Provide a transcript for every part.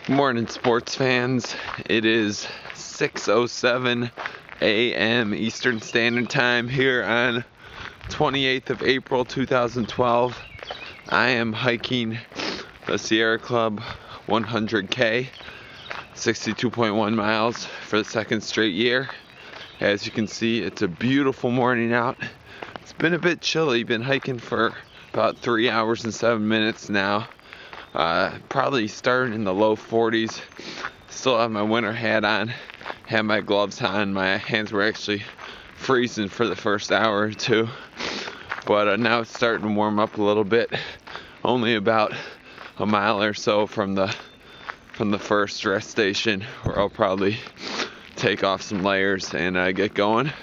Morning, sports fans. It is 6:07 a.m. Eastern Standard Time here on 28th of April 2012. I am hiking the Sierra Club 100K, 62.1 miles for the second straight year. As you can see, it's a beautiful morning out. It's been a bit chilly. Been hiking for about 3 hours and 7 minutes now. Probably starting in the low 40s. Still have my winter hat on, had my gloves on. My hands were actually freezing for the first hour or two, but now it's starting to warm up a little bit. Only about a mile or so from the first rest station, where I'll probably take off some layers and get going.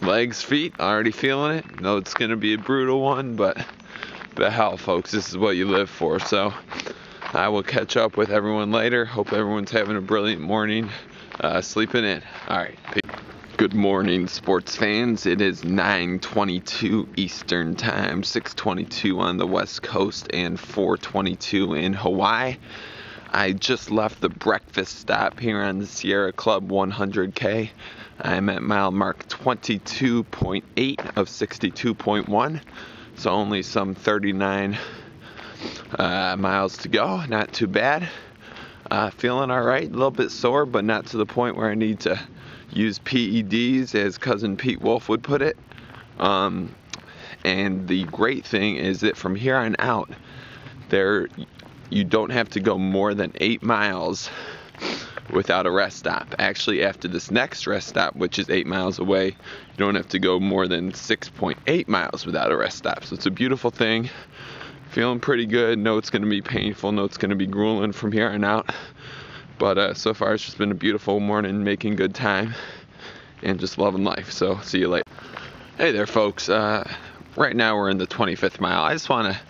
Legs, feet, already feeling it. Know it's gonna be a brutal one, but hell, folks, this is what you live for. So I will catch up with everyone later. Hope everyone's having a brilliant morning, sleeping in. All right. Good morning, sports fans. It is 9:22 Eastern Time, 6:22 on the West Coast, and 4:22 in Hawaii. I just left the breakfast stop here on the Sierra Club 100K. I'm at mile mark 22.8 of 62.1. So only some 39 miles to go. Not too bad. Feeling all right. A little bit sore, but not to the point where I need to use PEDs, as cousin Pete Wolf would put it. And the great thing is that from here on out, you don't have to go more than 8 miles without a rest stop. Actually, after this next rest stop, which is 8 miles away, you don't have to go more than 6.8 miles without a rest stop. So it's a beautiful thing. Feeling pretty good. Know it's going to be painful. Know it's going to be grueling from here on out. But so far, it's just been a beautiful morning, making good time, and just loving life. So see you later. Hey there, folks. Right now, we're in the 25th mile. I just want to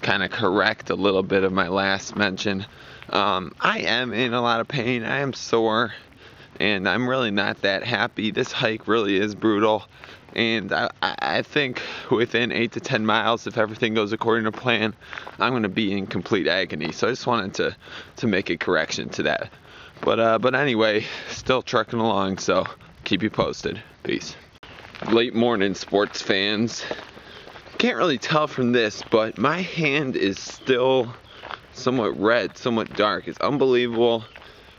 kind of correct a little bit of my last mention. I am in a lot of pain. I am sore, and I'm really not that happy. This hike really is brutal, and I think within 8 to 10 miles, if everything goes according to plan, I'm going to be in complete agony. So I just wanted to make a correction to that. But anyway, still trucking along, so keep you posted. Peace. Late morning, sports fans. Can't really tell from this, but my hand is still somewhat red, somewhat dark. It's unbelievable.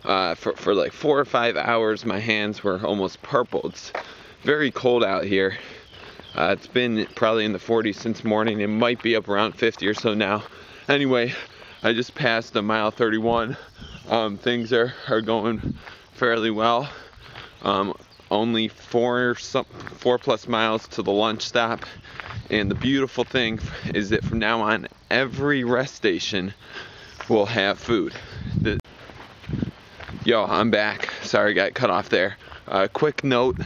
For like 4 or 5 hours, my hands were almost purple. It's very cold out here. It's been probably in the 40s since morning. It might be up around 50 or so now. Anyway, I just passed a mile 31. Things are going fairly well. Only 4 plus miles to the lunch stop. And the beautiful thing is that from now on, every rest station will have food. Yo, I'm back. Sorry, got cut off there. Quick note,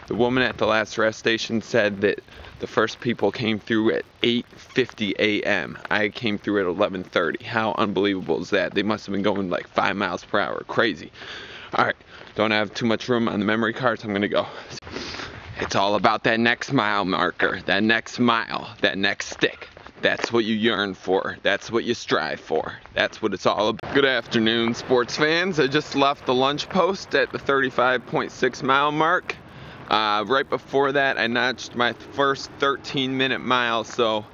the woman at the last rest station said that the first people came through at 8:50 a.m. I came through at 11:30. How unbelievable is that? They must have been going like 5 miles per hour. Crazy. All right, don't have too much room on the memory card, so I'm going to go. It's all about that next mile marker, that next mile, that next stick. That's what you yearn for. That's what you strive for. That's what it's all about. Good afternoon, sports fans. I just left the lunch post at the 35.6 mile mark. Right before that, I notched my first 13-minute mile, so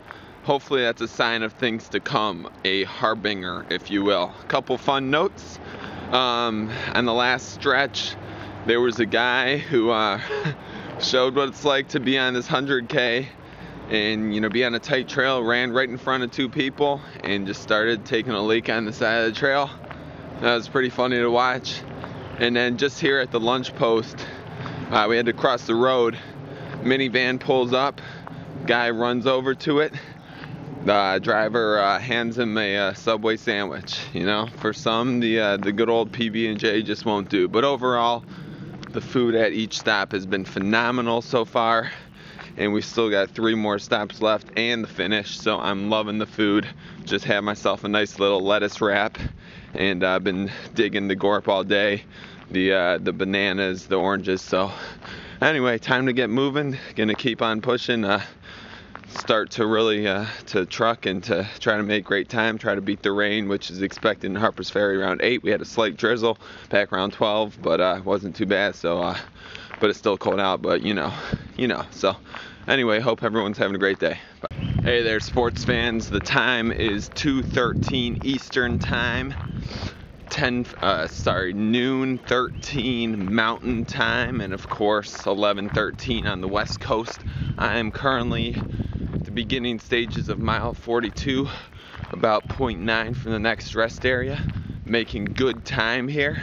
hopefully that's a sign of things to come, a harbinger, if you will. A couple fun notes. On the last stretch, there was a guy who showed what it's like to be on this 100K and, be on a tight trail, ran right in front of 2 people and just started taking a leak on the side of the trail. That was pretty funny to watch. And then just here at the lunch post, we had to cross the road. Minivan pulls up, guy runs over to it. The driver hands him a Subway sandwich. For some, the good old PB&J just won't do. But overall, the food at each stop has been phenomenal so far, and we still got 3 more stops left and the finish, so I'm loving the food. Just had myself a nice little lettuce wrap, and I've been digging the gorp all day, the bananas, the oranges. So anyway, time to get moving. Gonna keep on pushing. start to really to truck and to try to make great time, try to beat the rain, which is expected in Harpers Ferry around 8. We had a slight drizzle back around 12, but it wasn't too bad. So, but it's still cold out. But you know. So, anyway, hope everyone's having a great day. Bye. Hey there, sports fans. The time is 2:13 Eastern Time. Noon 13 Mountain Time, and of course 11:13 on the West Coast. I am currently at the beginning stages of mile 42, about 0.9 from the next rest area, making good time here.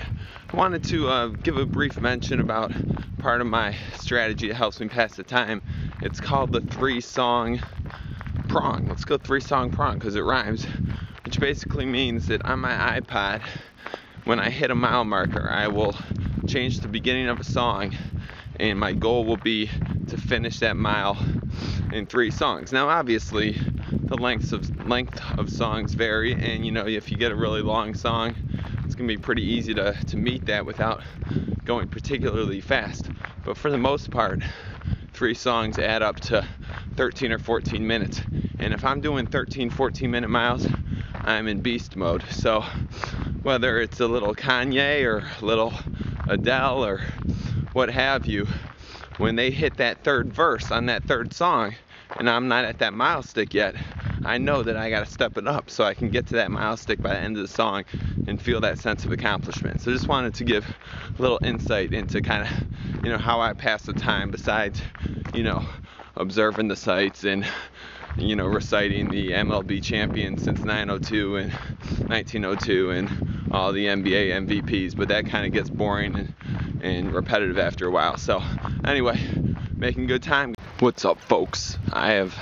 I wanted to give a brief mention about part of my strategy that helps me pass the time. It's called the 3-song prong. Let's go 3-song prong because it rhymes, which basically means that on my iPod, when I hit a mile marker, I will change the beginning of a song, and my goal will be to finish that mile in 3 songs. Now, obviously, the length of songs vary, and if you get a really long song, it's gonna be pretty easy to meet that without going particularly fast. But for the most part, 3 songs add up to 13 or 14 minutes. And if I'm doing 13, 14-minute miles, I'm in beast mode. So whether it's a little Kanye or a little Adele or what have you, when they hit that 3rd verse on that 3rd song and I'm not at that mile stick yet, I know that I gotta step it up so I can get to that mile stick by the end of the song and feel that sense of accomplishment. So just wanted to give a little insight into kind of how I pass the time, besides observing the sights and reciting the MLB champions since 902 and 1902 and all the NBA MVPs, but that kind of gets boring and repetitive after a while. So anyway, making good time. What's up, folks? I have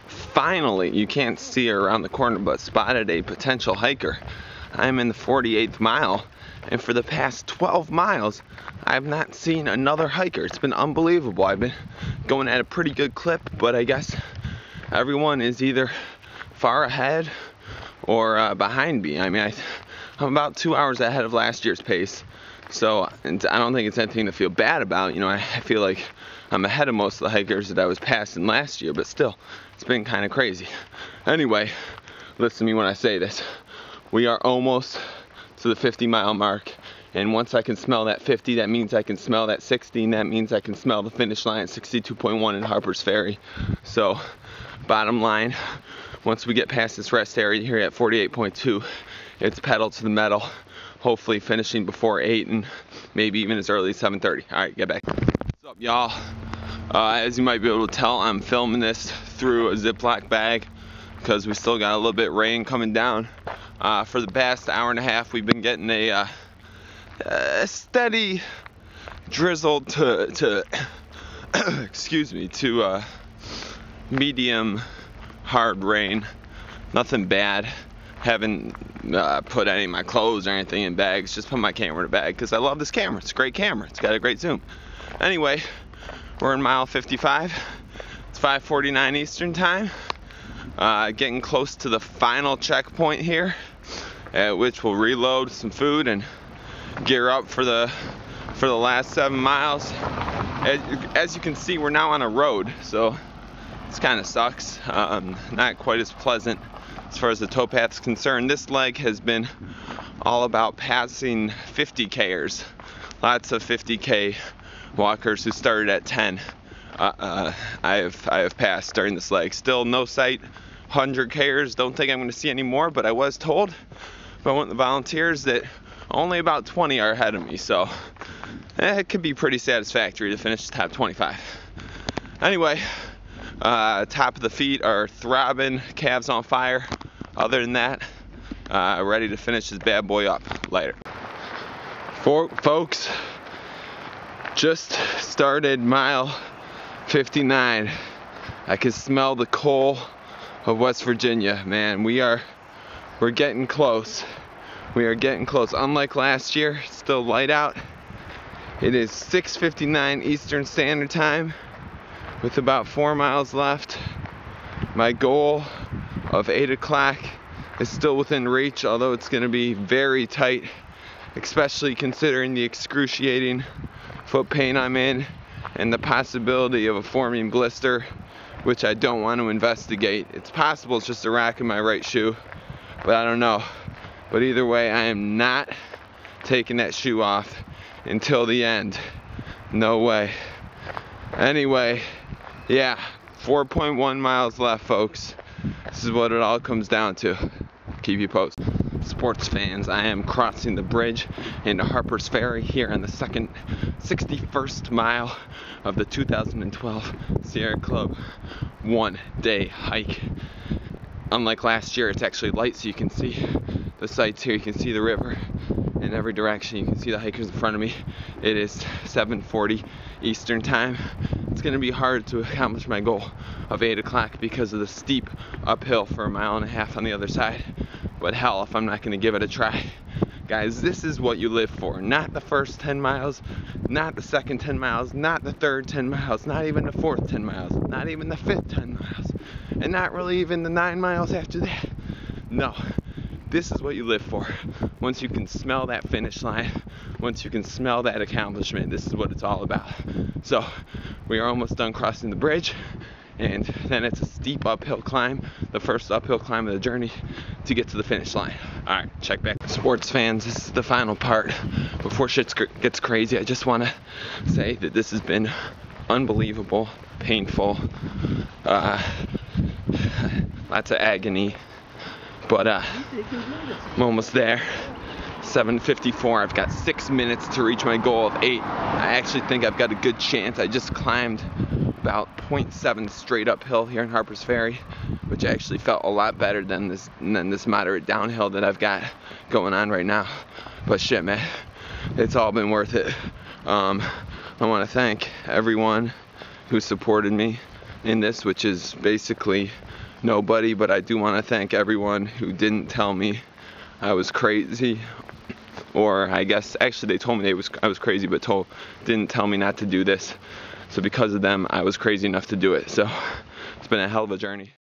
finally, you can't see her around the corner, but spotted a potential hiker. I'm in the 48th mile, and for the past 12 miles, I've not seen another hiker. It's been unbelievable. I've been going at a pretty good clip, but I guess everyone is either far ahead or behind me. I mean, I'm about 2 hours ahead of last year's pace, so and I don't think it's anything to feel bad about. I feel like I'm ahead of most of the hikers that I was passing last year, but still, it's been kind of crazy. Anyway, listen to me when I say this. We are almost to the 50-mile mark, and once I can smell that 50, that means I can smell that 60, and that means I can smell the finish line at 62.1 in Harpers Ferry. So, bottom line, once we get past this rest area here at 48.2, it's pedal to the metal, hopefully finishing before 8 and maybe even as early as 7:30. All right, get back. What's up, y'all? As you might be able to tell, I'm filming this through a Ziploc bag because we still got a little bit of rain coming down. For the past hour and a half, we've been getting a steady drizzle to excuse me, to medium hard rain. Nothing bad. Haven't put any of my clothes or anything in bags. Just put my camera in a bag because I love this camera. It's a great camera. It's got a great zoom. Anyway, we're in mile 55. It's 5:49 Eastern Time. Getting close to the final checkpoint here, at which we'll reload some food and gear up for the last 7 miles. As you can see, we're now on a road, so this kind of sucks. Not quite as pleasant as far as the towpath is concerned. This leg has been all about passing 50Kers. Lots of 50K walkers who started at 10. I have passed during this leg. Still no sight 100Kers. Don't think I'm going to see any more, but I was told by one of the volunteers that only about 20 are ahead of me, so it could be pretty satisfactory to finish the top 25. Anyway, top of the feet are throbbing, calves on fire. Other than that, ready to finish this bad boy up. Later. Folks, just started mile 59. I can smell the coal of West Virginia. Man, we're getting close. We are getting close. Unlike last year, it's still light out. It is 6:59 Eastern Standard Time with about 4 miles left. My goal of 8 o'clock is still within reach, although it's going to be very tight, especially considering the excruciating foot pain I'm in and the possibility of a forming blister which I don't want to investigate. It's possible it's just a rack in my right shoe, but I don't know. But either way, I am not taking that shoe off until the end. No way. Anyway, yeah, 4.1 miles left, folks. This is what it all comes down to. Keep you posted. Sports fans, I am crossing the bridge into Harpers Ferry here on the 61st mile of the 2012 Sierra Club one-day hike. Unlike last year, it's actually light, so you can see the sights here. You can see the river in every direction. You can see the hikers in front of me. It is 7:40 Eastern time. It's going to be hard to accomplish my goal of 8 o'clock because of the steep uphill for 1.5 miles on the other side. But hell, if I'm not going to give it a try. Guys, this is what you live for. Not the first 10 miles, not the second 10 miles, not the third 10 miles, not even the fourth 10 miles, not even the fifth 10 miles, and not really even the 9 miles after that. No, this is what you live for. Once you can smell that finish line, once you can smell that accomplishment, this is what it's all about. So, we are almost done crossing the bridge, and then it's a steep uphill climb, the first uphill climb of the journey to get to the finish line. Alright, check back. Sports fans, this is the final part. Before shit gets crazy, I just want to say that this has been unbelievable, painful, lots of agony, but I'm almost there. 7:54. I've got 6 minutes to reach my goal of 8. I actually think I've got a good chance. I just climbed about 0.7 straight uphill here in Harpers Ferry, which actually felt a lot better than this moderate downhill that I've got going on right now. But shit, man, it's all been worth it. I want to thank everyone who supported me in this, which is basically nobody, but I do want to thank everyone who didn't tell me I was crazy, or I guess actually they told me I was crazy, but didn't tell me not to do this. So because of them, I was crazy enough to do it. So it's been a hell of a journey.